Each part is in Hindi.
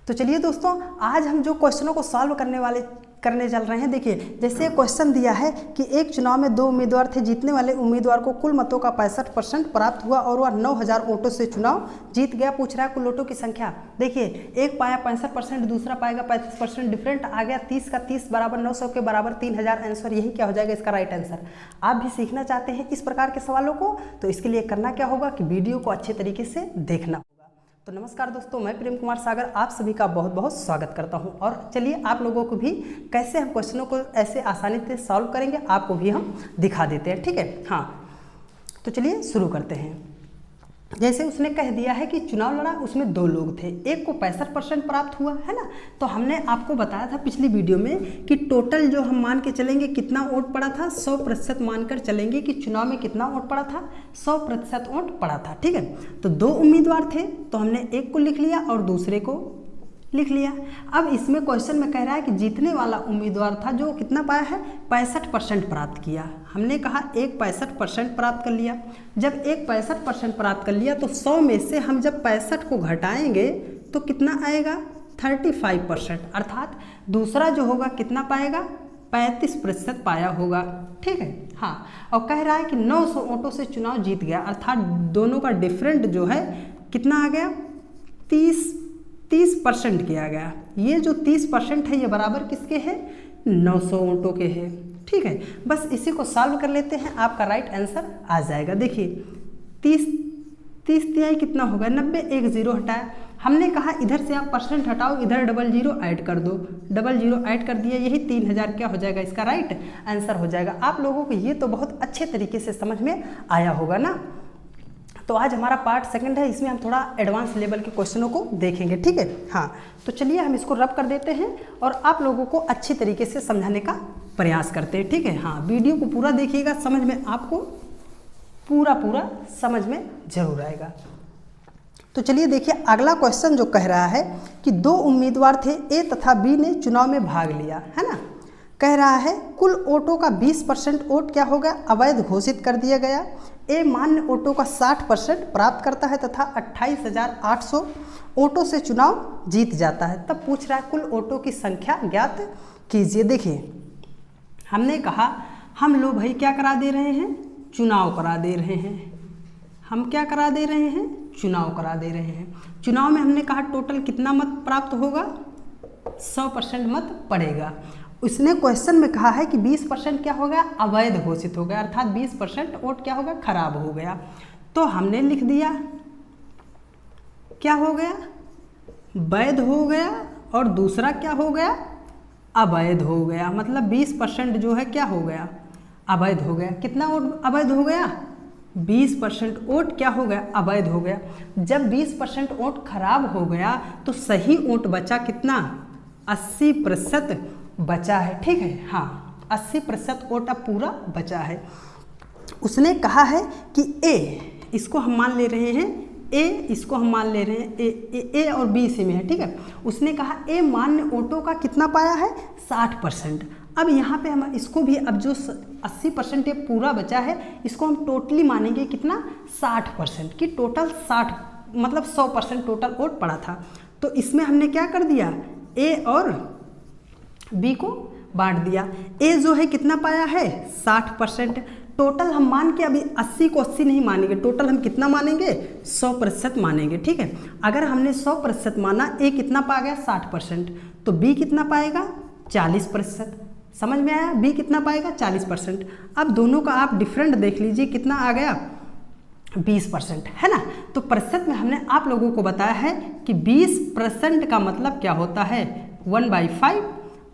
तो चलिए दोस्तों, आज हम जो क्वेश्चनों को सॉल्व करने चल रहे हैं। देखिए, जैसे क्वेश्चन दिया है कि एक चुनाव में 2 उम्मीदवार थे, जीतने वाले उम्मीदवार को कुल मतों का 65% प्राप्त हुआ और वह 9000 वोटों से चुनाव जीत गया। पूछ रहा है कुल वोटों की संख्या। देखिए, एक पाया 65%, दूसरा पाएगा 35%, डिफरेंट आ गया 30 का 30 बराबर 900 के बराबर 3000 आंसर। यही क्या हो जाएगा इसका राइट आंसर। आप भी सीखना चाहते हैं इस प्रकार के सवालों को, तो इसके लिए करना क्या होगा कि वीडियो को अच्छे तरीके से देखना। तो नमस्कार दोस्तों, मैं प्रेम कुमार सागर आप सभी का बहुत बहुत स्वागत करता हूं। और चलिए आप लोगों को भी कैसे हम क्वेश्चनों को ऐसे आसानी से सॉल्व करेंगे आपको भी हम दिखा देते हैं। ठीक है, हाँ, तो चलिए शुरू करते हैं। जैसे उसने कह दिया है कि चुनाव लड़ा, उसमें 2 लोग थे, एक को 65% प्राप्त हुआ है ना। तो हमने आपको बताया था पिछली वीडियो में कि टोटल जो हम मान के चलेंगे कितना वोट पड़ा था, 100% मानकर चलेंगे कि चुनाव में कितना वोट पड़ा था, 100% वोट पड़ा था। ठीक है, तो 2 उम्मीदवार थे, तो हमने एक को लिख लिया और दूसरे को लिख लिया। अब इसमें क्वेश्चन में कह रहा है कि जीतने वाला उम्मीदवार था जो कितना पाया है, 65% प्राप्त किया। हमने कहा एक 65% प्राप्त कर लिया। जब एक 65% प्राप्त कर लिया तो 100 में से हम जब 65 को घटाएंगे तो कितना आएगा, 35%। अर्थात दूसरा जो होगा कितना पाएगा, 35% पाया होगा। ठीक है, हाँ, और कह रहा है कि 900 वोटों से चुनाव जीत गया। अर्थात दोनों का डिफरेंट जो है कितना आ गया, 30% किया गया। ये जो 30% है ये बराबर किसके है, 900 वोटों के है। ठीक है, बस इसी को सॉल्व कर लेते हैं, आपका राइट आंसर आ जाएगा। देखिए 30 तिहाई कितना होगा, 90, एक 0 हटाया। हमने कहा इधर से आप परसेंट हटाओ, इधर 00 ऐड कर दो, 00 ऐड कर दिया, यही 3000 क्या हो जाएगा, इसका राइट आंसर हो जाएगा। आप लोगों को ये तो बहुत अच्छे तरीके से समझ में आया होगा ना। तो आज हमारा पार्ट 2 है, इसमें हम थोड़ा एडवांस लेवल के क्वेश्चनों को देखेंगे। ठीक है, हाँ, तो चलिए हम इसको रब कर देते हैं और आप लोगों को अच्छी तरीके से समझाने का प्रयास करते हैं। ठीक है, हाँ, वीडियो को पूरा देखिएगा, समझ में आपको पूरा समझ में जरूर आएगा। तो चलिए देखिए, अगला क्वेश्चन जो कह रहा है कि 2 उम्मीदवार थे, ए तथा बी ने चुनाव में भाग लिया, है ना। कह रहा है कुल वोटों का 20% वोट क्या हो गया, अवैध घोषित कर दिया गया। ए मान्य वोटों का 60% प्राप्त करता है तथा 28,800 वोटों से चुनाव जीत जाता है। तब पूछ रहा है कुल वोटों की संख्या ज्ञात कीजिए। देखिए, हमने कहा हम लोग भाई क्या करा दे रहे हैं, चुनाव करा दे रहे हैं। हम क्या करा दे रहे हैं, चुनाव करा दे रहे हैं। चुनाव में हमने कहा टोटल कितना मत प्राप्त होगा, 100% मत पड़ेगा। उसने क्वेश्चन में कहा है कि 20% क्या हो गया, अवैध घोषित हो गया। अर्थात 20% वोट क्या हो गया, खराब हो गया। तो हमने लिख दिया क्या हो गया, वैध हो गया, और दूसरा क्या हो गया, अवैध हो गया। मतलब 20% जो है क्या हो गया, अवैध हो गया। कितना वोट अवैध हो गया, 20% वोट क्या हो गया, अवैध हो गया। जब 20% वोट खराब हो गया तो सही वोट बचा कितना, 80% बचा है। ठीक है, हाँ, 80% वोट अब पूरा बचा है। उसने कहा है कि ए, इसको हम मान ले रहे हैं, ए इसको हम मान ले रहे हैं, ए और बी इसी में है। ठीक है, उसने कहा ए मान्य वोटों का कितना पाया है, 60%। अब यहाँ पे हम इसको भी, अब जो 80% ये पूरा बचा है, इसको हम टोटली मानेंगे कितना, 60%, कि टोटल 60 मतलब 100% टोटल वोट पड़ा था। तो इसमें हमने क्या कर दिया, ए और बी को बांट दिया। ए जो है कितना पाया है, 60%। टोटल हम मान के अभी 80 को 80 नहीं मानेंगे, टोटल हम कितना मानेंगे, 100% मानेंगे। ठीक है, अगर हमने 100% माना, ए कितना पा गया, 60%, तो बी कितना पाएगा, 40%। समझ में आया, बी कितना पाएगा, 40%। अब दोनों का आप डिफरेंट देख लीजिए, कितना आ गया, 20%, है ना। तो प्रतिशत में हमने आप लोगों को बताया है कि 20% का मतलब क्या होता है, 1/5।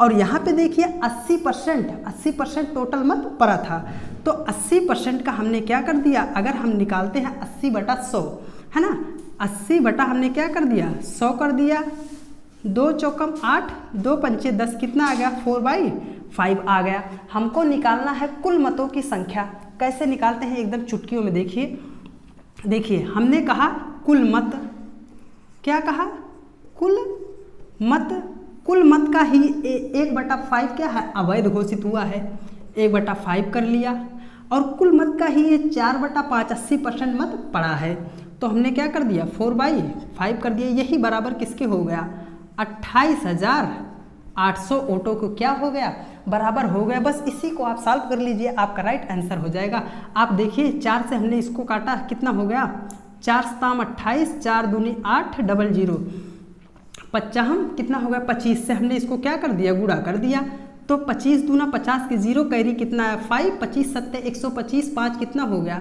और यहाँ पे देखिए 80% टोटल मत पड़ा था, तो 80% का हमने क्या कर दिया, अगर हम निकालते हैं 80/100, है ना, 80 बटा हमने क्या कर दिया, 100 कर दिया। 2 चौकम 8, 2 पंचे 10, कितना आ गया, 4/5 आ गया। हमको निकालना है कुल मतों की संख्या। कैसे निकालते हैं, एकदम चुटकियों में देखिए, हमने कहा कुल मत, क्या कहा, कुल मत का ही 1/5 क्या है, अवैध घोषित हुआ है, 1/5 कर लिया। और कुल मत का ही ये 4/5 80% मत पड़ा है, तो हमने क्या कर दिया, 4/5 कर दिया। यही बराबर किसके हो गया, 28,800 वोटों को क्या हो गया, बराबर हो गया। बस इसी को आप सॉल्व कर लीजिए, आपका राइट आंसर हो जाएगा। आप देखिए 4 से हमने इसको काटा, कितना हो गया, 4 7 28, 4 दूनी 8, 00 55, कितना हो गया 25 से हमने इसको क्या कर दिया, गुणा कर दिया। तो 25 दूना 50 की 0 कैरी कितना है 5, 25 सत्ते 125, 5 कितना हो गया,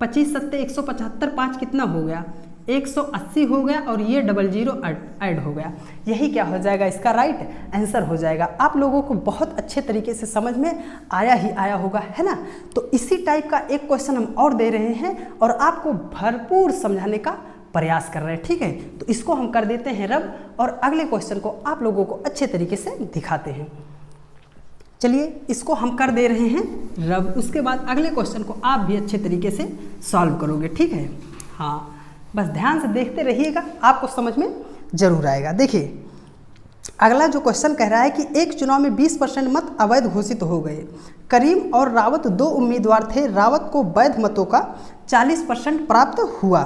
25 सत्ते 175, 5 कितना हो गया 180 हो गया, और ये 00 ऐड हो गया। यही क्या हो जाएगा, इसका राइट आंसर हो जाएगा। आप लोगों को बहुत अच्छे तरीके से समझ में आया ही आया होगा, है ना। तो इसी टाइप का एक क्वेश्चन हम और दे रहे हैं और आपको भरपूर समझाने का प्रयास कर रहे हैं, ठीक है। तो इसको हम कर देते हैं रब, और अगले क्वेश्चन को आप लोगों को अच्छे तरीके से दिखाते हैं। चलिए इसको हम कर दे रहे हैं रब, उसके बाद अगले क्वेश्चन को आप भी अच्छे तरीके से सॉल्व करोगे, ठीक है। हाँ, बस ध्यान से देखते रहिएगा, आपको समझ में जरूर आएगा। देखिए अगला जो क्वेश्चन कह रहा है कि एक चुनाव में 20% मत अवैध घोषित हो गए। करीम और रावत 2 उम्मीदवार थे। रावत को वैध मतों का 40% प्राप्त हुआ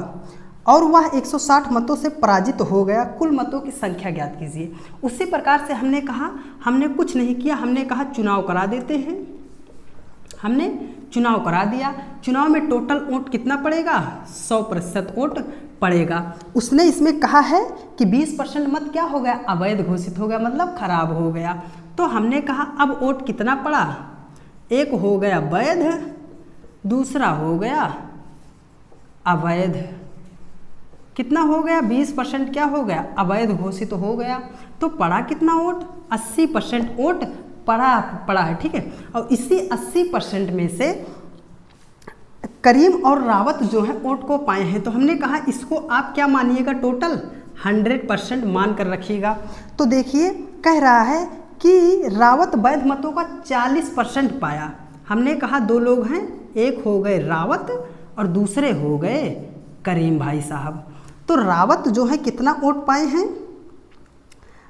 और वह 160 मतों से पराजित हो गया। कुल मतों की संख्या ज्ञात कीजिए। उसी प्रकार से हमने कहा, हमने कुछ नहीं किया, हमने कहा चुनाव करा देते हैं। हमने चुनाव करा दिया। चुनाव में टोटल वोट कितना पड़ेगा, 100% वोट पड़ेगा। उसने इसमें कहा है कि 20% मत क्या हो गया, अवैध घोषित हो गया, मतलब खराब हो गया। तो हमने कहा अब वोट कितना पड़ा, एक हो गया वैध, दूसरा हो गया अवैध। कितना हो गया, 20% क्या हो गया, अवैध घोषित हो गया। तो पड़ा कितना वोट, 80% वोट पड़ा है, ठीक है। और इसी 80% में से करीम और रावत जो है वोट को पाए हैं। तो हमने कहा इसको आप क्या मानिएगा, टोटल 100% मान कर रखिएगा। तो देखिए कह रहा है कि रावत वैध मतों का 40% पाया। हमने कहा 2 लोग हैं, एक हो गए रावत और दूसरे हो गए करीम भाई साहब। तो रावत जो है कितना वोट पाए हैं,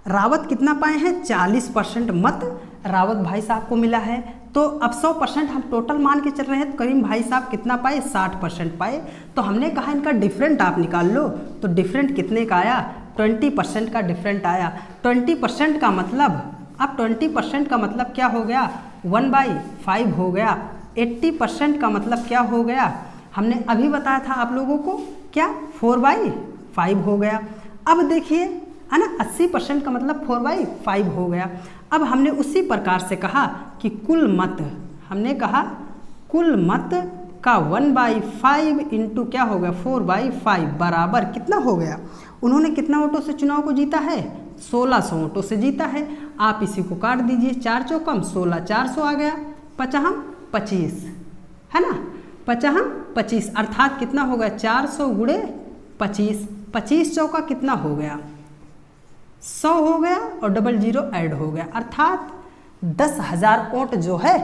रावत कितना पाए हैं, 40% मत रावत भाई साहब को मिला है। तो अब 100% हम टोटल मान के चल रहे हैं। तो करीम भाई साहब कितना पाए, 60% पाए। तो हमने कहा इनका डिफरेंट आप निकाल लो। तो डिफरेंट कितने का आया, 20% का डिफरेंट आया। 20% का मतलब, अब 20% का मतलब क्या हो गया, 1/5 हो गया। 80% का मतलब क्या हो गया, हमने अभी बताया था आप लोगों को, क्या 4/5 हो गया। अब देखिए है ना, 80% का मतलब 4/5 हो गया। अब हमने उसी प्रकार से कहा कि कुल मत, हमने कहा कुल मत का 1/5 इंटू क्या हो गया, 4/5 बराबर कितना हो गया। उन्होंने कितना वोटों से चुनाव को जीता है, 1600 वोटों से जीता है। आप इसी को काट दीजिए, 4 चौकम 16, 400 आ गया, 50 25 है ना, 50 25 अर्थात कितना हो गया, 400 गुणे 25, 25 चौका कितना हो गया, 100 हो गया और 00 ऐड हो गया, अर्थात 10,000 वोट जो है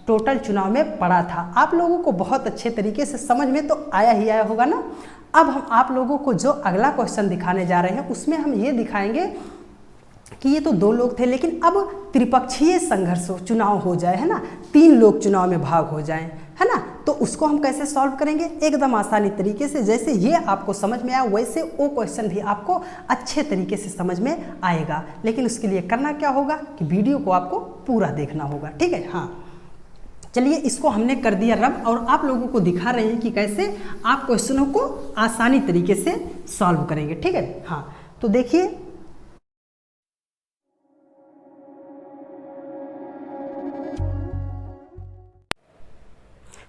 टोटल चुनाव में पड़ा था। आप लोगों को बहुत अच्छे तरीके से समझ में तो आया ही आया होगा ना। अब हम आप लोगों को जो अगला क्वेश्चन दिखाने जा रहे हैं उसमें हम ये दिखाएंगे कि ये तो 2 लोग थे, लेकिन अब त्रिपक्षीय संघर्ष चुनाव हो जाए, है ना, 3 लोग चुनाव में भाग हो जाएं, है ना। तो उसको हम कैसे सॉल्व करेंगे, एकदम आसानी तरीके से। जैसे ये आपको समझ में आया वैसे वो क्वेश्चन भी आपको अच्छे तरीके से समझ में आएगा। लेकिन उसके लिए करना क्या होगा कि वीडियो को आपको पूरा देखना होगा, ठीक है। हाँ चलिए इसको हमने कर दिया रब, और आप लोगों को दिखा रहे हैं कि कैसे आप क्वेश्चनों को आसानी तरीके से सॉल्व करेंगे, ठीक है। हाँ तो देखिए,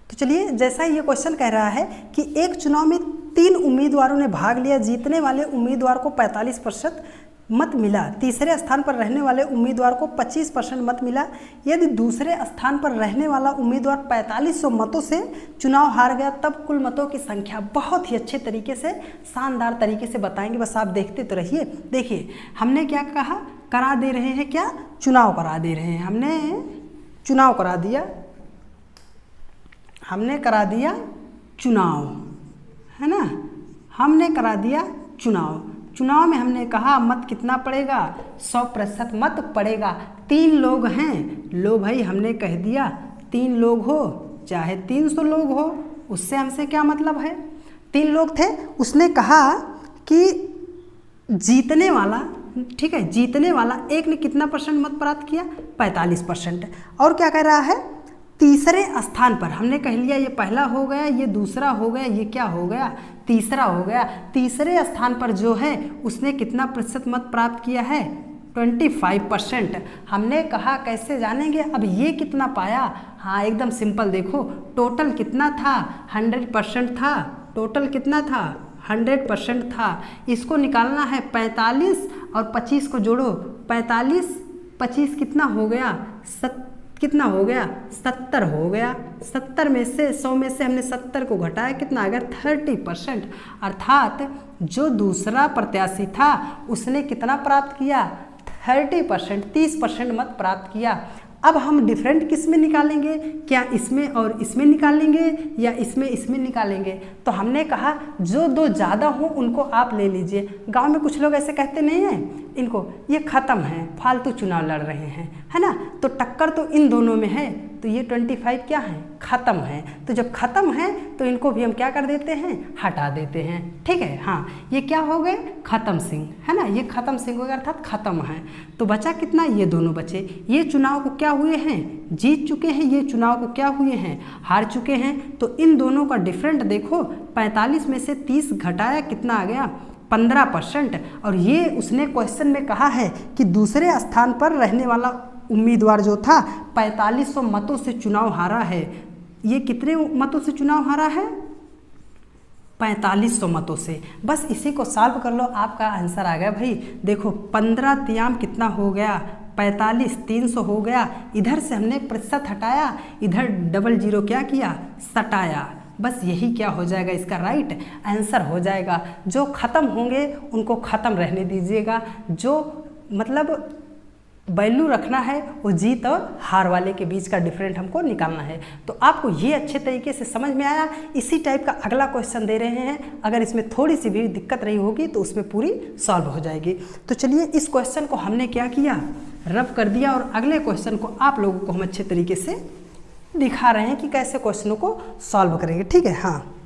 तो चलिए जैसा ये क्वेश्चन कह रहा है कि एक चुनाव में 3 उम्मीदवारों ने भाग लिया, जीतने वाले उम्मीदवार को 45% मत मिला, तीसरे स्थान पर रहने वाले उम्मीदवार को 25% मत मिला। यदि दूसरे स्थान पर रहने वाला उम्मीदवार 4500 मतों से चुनाव हार गया, तब कुल मतों की संख्या। बहुत ही अच्छे तरीके से, शानदार तरीके से बताएंगे, बस आप देखते तो रहिए। देखिए हमने क्या कहा, करा दे रहे हैं, क्या चुनाव करा दे रहे हैं। हमने चुनाव करा दिया, हमने करा दिया चुनाव, है ना, हमने करा दिया चुनाव। चुनाव में हमने कहा मत कितना पड़ेगा, 100% मत पड़ेगा। 3 लोग हैं, लो भाई हमने कह दिया 3 लोग हो चाहे 300 लोग हो, उससे हमसे क्या मतलब है। 3 लोग थे, उसने कहा कि जीतने वाला ठीक है, जीतने वाला एक ने कितना परसेंट मत प्राप्त किया, 45%। और क्या कह रहा है, तीसरे स्थान पर, हमने कह लिया ये पहला हो गया, ये दूसरा हो गया, ये क्या हो गया, तीसरा हो गया। तीसरे स्थान पर जो है उसने कितना प्रतिशत मत प्राप्त किया है, 25%। हमने कहा कैसे जानेंगे, अब ये कितना पाया, हाँ एकदम सिंपल, देखो टोटल कितना था, 100% था, टोटल कितना था, 100% था। इसको निकालना है, 45 और 25 को जोड़ो, 45 25 कितना हो गया, कितना हो गया, 70 हो गया। 70 में से 100 में से हमने 70 को घटाया, कितना आ गया, 30%। अर्थात जो दूसरा प्रत्याशी था उसने कितना प्राप्त किया, 30%, 30% मत प्राप्त किया। अब हम डिफरेंट किस में निकालेंगे, क्या इसमें और इसमें निकालेंगे या इसमें निकालेंगे। तो हमने कहा जो दो ज़्यादा हो उनको आप ले लीजिए। गांव में कुछ लोग ऐसे कहते नहीं हैं, इनको ये ख़त्म है, फालतू चुनाव लड़ रहे हैं, है ना, तो टक्कर तो इन दोनों में है, तो ये 25 क्या है, ख़त्म है। तो जब ख़त्म है तो इनको भी हम क्या कर देते हैं, हटा देते हैं, ठीक है। हाँ, ये क्या हो गए, ख़त्म सिंह, है ना, ये ख़त्म सिंह हो गया, अर्थात ख़त्म है। तो बचा कितना, ये दोनों बचे। ये चुनाव को क्या हुए हैं, जीत चुके हैं, ये चुनाव को क्या हुए हैं, हार चुके हैं। तो इन दोनों का डिफरेंट देखो, 45 में से 30 घटाया, कितना आ गया, 15%। और ये उसने क्वेश्चन में कहा है कि दूसरे स्थान पर रहने वाला उम्मीदवार जो था 4500 मतों से चुनाव हारा है। ये कितने मतों से चुनाव हारा है, 4500 मतों से। बस इसी को सॉल्व कर लो, आपका आंसर आ गया भाई। देखो 15 तियाम कितना हो गया, 45, 300 हो गया। इधर से हमने प्रतिशत हटाया, इधर डबल जीरो क्या किया, सटाया। बस यही क्या हो जाएगा, इसका राइट आंसर हो जाएगा। जो ख़त्म होंगे उनको ख़त्म रहने दीजिएगा, जो मतलब वैल्यू रखना है वो जीत और हार वाले के बीच का डिफरेंट हमको निकालना है। तो आपको ये अच्छे तरीके से समझ में आया। इसी टाइप का अगला क्वेश्चन दे रहे हैं, अगर इसमें थोड़ी सी भी दिक्कत रही होगी तो उसमें पूरी सॉल्व हो जाएगी। तो चलिए इस क्वेश्चन को हमने क्या किया, रब कर दिया, और अगले क्वेश्चन को आप लोगों को हम अच्छे तरीके से दिखा रहे हैं कि कैसे क्वेश्चनों को सॉल्व करेंगे, ठीक है। हाँ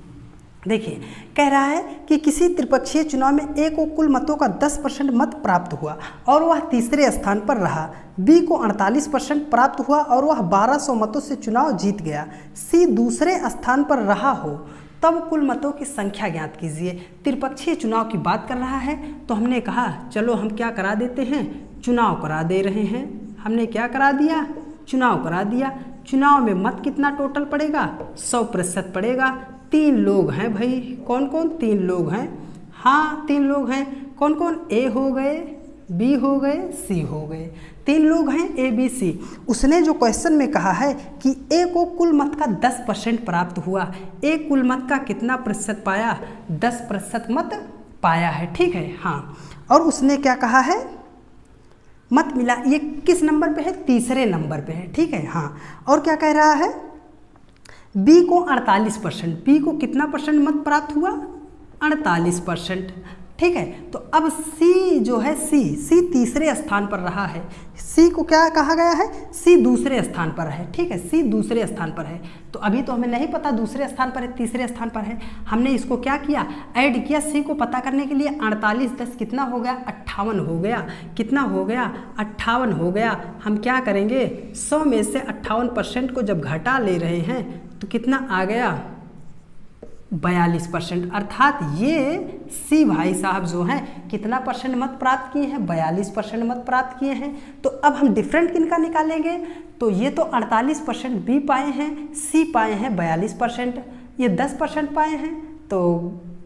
देखिए, कह रहा है कि किसी त्रिपक्षीय चुनाव में ए को कुल मतों का 10% मत प्राप्त हुआ और वह तीसरे स्थान पर रहा। बी को 48% प्राप्त हुआ और वह 1200 मतों से चुनाव जीत गया। सी दूसरे स्थान पर रहा हो, तब कुल मतों की संख्या ज्ञात कीजिए। त्रिपक्षीय चुनाव की बात कर रहा है, तो हमने कहा चलो हम क्या करा देते हैं, चुनाव करा दे रहे हैं। हमने क्या करा दिया, चुनाव करा दिया। चुनाव में मत कितना टोटल पड़ेगा, 100% पड़ेगा। 3 लोग हैं भाई, कौन कौन, 3 लोग हैं, हाँ 3 लोग हैं। कौन कौन, ए हो गए, बी हो गए, सी हो गए। 3 लोग हैं, ए बी सी। उसने जो क्वेश्चन में कहा है कि ए को कुल मत का 10% प्राप्त हुआ। ए कुल मत का कितना प्रतिशत पाया, 10% मत पाया है, ठीक है। हाँ, और उसने क्या कहा है, मत मिला, ये किस नंबर पे है, तीसरे नंबर पे है, ठीक है। हाँ, और क्या कह रहा है, बी को 48%, बी को कितना परसेंट मत प्राप्त हुआ, 48%, ठीक है। तो अब सी जो है, सी तीसरे स्थान पर रहा है। सी को क्या कहा गया है, सी दूसरे स्थान पर है, ठीक है, सी दूसरे स्थान पर है। तो अभी तो हमें नहीं पता दूसरे स्थान पर है तीसरे स्थान पर है, हमने इसको क्या किया, ऐड किया। सी को पता करने के लिए 48 10 कितना हो गया, 58 हो गया। कितना हो गया, 58 हो गया। हम क्या करेंगे, 100 में से 58% को जब घटा ले रहे हैं तो कितना आ गया, 42%। अर्थात ये सी भाई साहब जो हैं कितना परसेंट मत प्राप्त किए हैं, 42% मत प्राप्त किए हैं। तो अब हम डिफरेंट किनका निकालेंगे, तो ये तो 48% बी पाए हैं, सी पाए हैं 42%, ये 10% पाए हैं। तो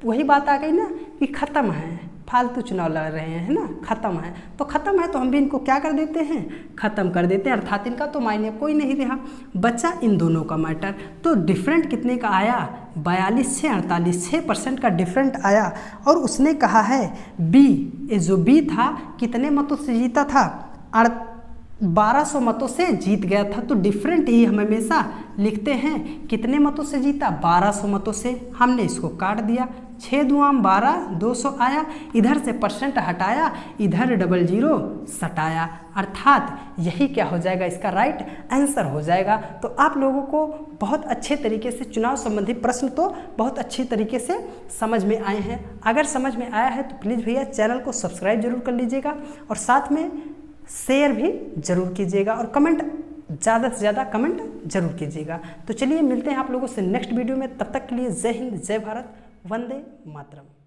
वही बात आ गई ना कि ख़त्म है, फालतू चुनाव लड़ रहे हैं, है ना, ख़त्म है। तो ख़त्म है तो हम भी इनको क्या कर देते हैं, ख़त्म कर देते हैं। अर्थात इनका तो मायने कोई नहीं रहा, बचा इन दोनों का मैटर। तो डिफरेंट कितने का आया, 42 से 48, 6% का डिफरेंट आया। और उसने कहा है बी, जो बी था कितने मतों से जीता था, 1200 मतों से जीत गया था। तो डिफरेंट ही हम हमेशा लिखते हैं। कितने मतों से जीता? 1200 मतों से। हमने इसको काट दिया, 6 दुआम 12, 200 आया, इधर से परसेंट हटाया, इधर 00 सटाया, अर्थात यही क्या हो जाएगा, इसका राइट आंसर हो जाएगा। तो आप लोगों को बहुत अच्छे तरीके से चुनाव संबंधी प्रश्न तो बहुत अच्छी तरीके से समझ में आए हैं। अगर समझ में आया है तो प्लीज़ भैया चैनल को सब्सक्राइब जरूर कर लीजिएगा और साथ में शेयर भी जरूर कीजिएगा और कमेंट, ज़्यादा से ज़्यादा कमेंट जरूर कीजिएगा। तो चलिए मिलते हैं आप लोगों से नेक्स्ट वीडियो में। तब तक के लिए जय हिंद, जय भारत, वंदे मातरम।